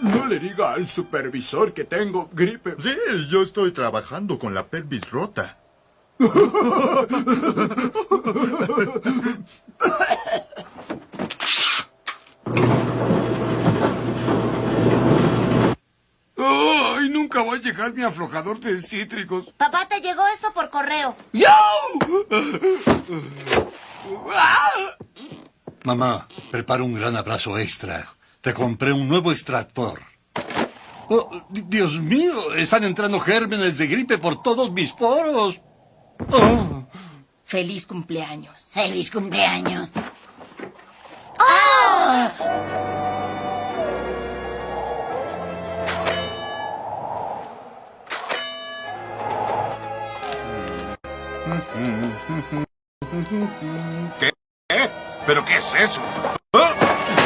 No le diga al supervisor que tengo gripe. Sí, yo estoy trabajando con la pelvis rota. ¡Ay, nunca va a llegar mi aflojador de cítricos! Papá, te llegó esto por correo. ¡Yo! Mamá, prepara un gran abrazo extra. Te compré un nuevo extractor. Oh, Dios mío, están entrando gérmenes de gripe por todos mis poros. Oh. Feliz cumpleaños. ¡Feliz cumpleaños! ¿Qué? ¿Pero qué es eso? ¡Ah!